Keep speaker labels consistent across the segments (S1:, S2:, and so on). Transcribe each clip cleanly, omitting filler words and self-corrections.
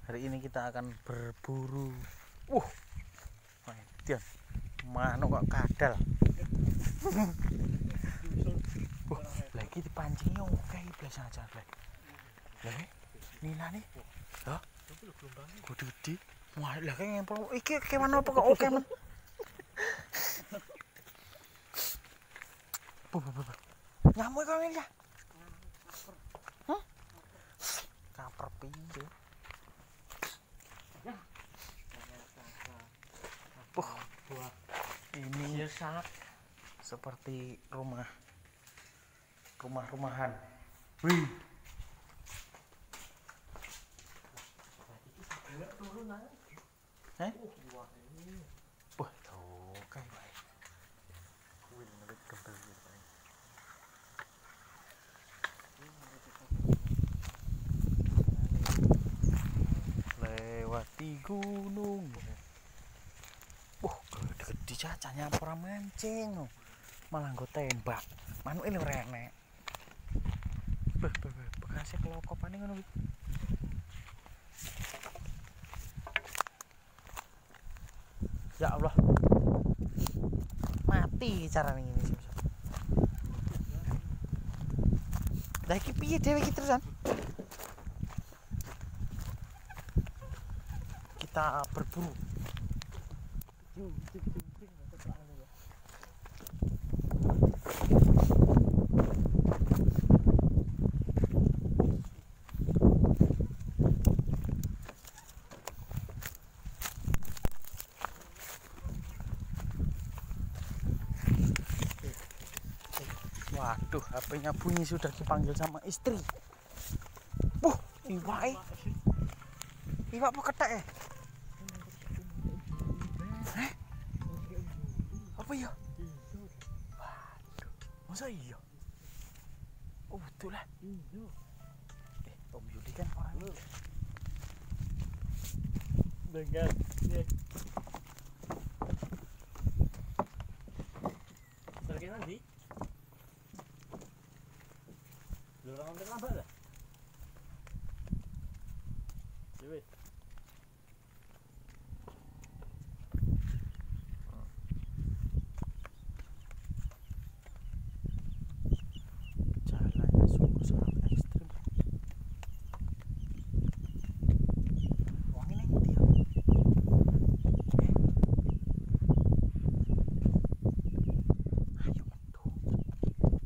S1: Hari ini kita akan berburu. Dian, manuk kok kadal. Lagi dipancing oke biasa aja blek. Lah Nina nih. Hah? Kudu di. Wah, lah kayak ngempel. Iki kewan apa kok oke men. Nyamuk kok ini ya? Hah? Kaper piye? Ini sangat seperti rumah-rumahan. Wih. Wah, tuh kayak baik. Lewati gunung. Gede cacanya apa mancing. Malah gue tembak. Manuk ini renek. Bekasnya kelokopan ini ngono. Ya Allah. Mati carane ngene sih. Lah iki piye dhewe iki terusan? Kita berburu. Waduh, HP-nya bunyi, sudah dipanggil sama istri. Iwak apa ketek ya? Apa ya? Waduh, masa iya? Betul lah. Om Yudi kan orang lu. Dengan Sergei nanti lu orang lambat lah. Coba. Jalannya sungguh sangat ekstrim. Wong ini ngendi ya? Ayo metu.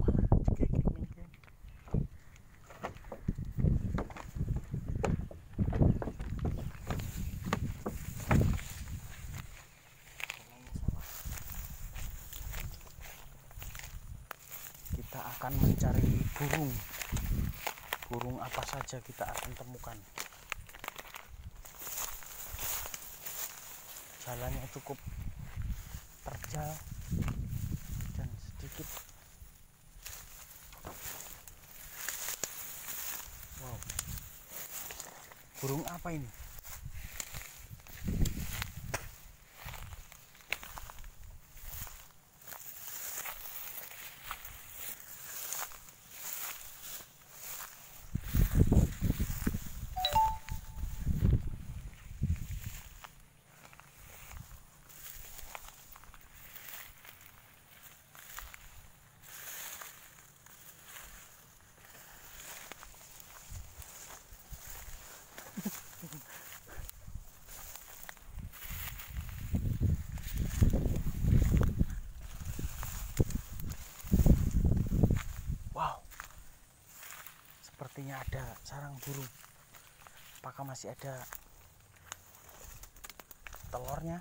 S1: Mana cekek mingkem. Kita akan mencari burung apa saja kita akan temukan. Jalannya cukup terjal dan sedikit burung apa ini? Wow, sepertinya ada sarang burung. Apakah masih ada telurnya?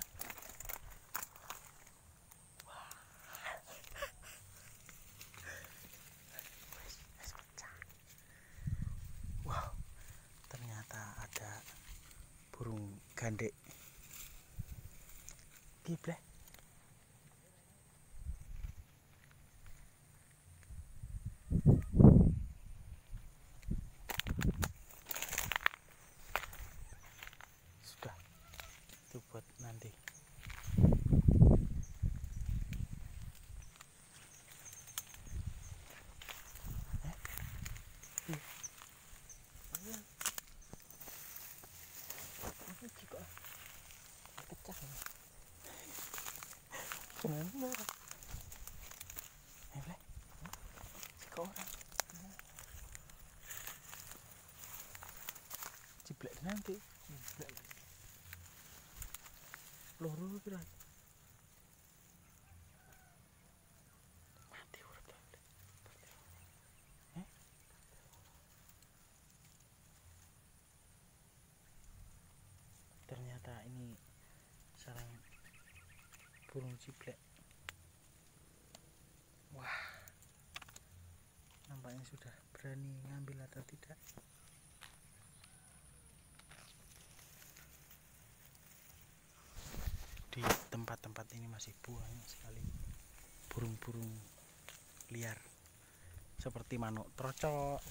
S1: Wow, ternyata ada burung gandek. Gibleh. Sudah, itu buat nanti. jenenge ora. Blek. Kok ora. Ciblek nanti. Ciblek. Loro kira. Mati urip ta. Ternyata ini sarang burung ciblek. Wah, nampaknya sudah berani ngambil atau tidak. Di tempat-tempat ini masih banyak sekali burung-burung liar seperti manuk trocok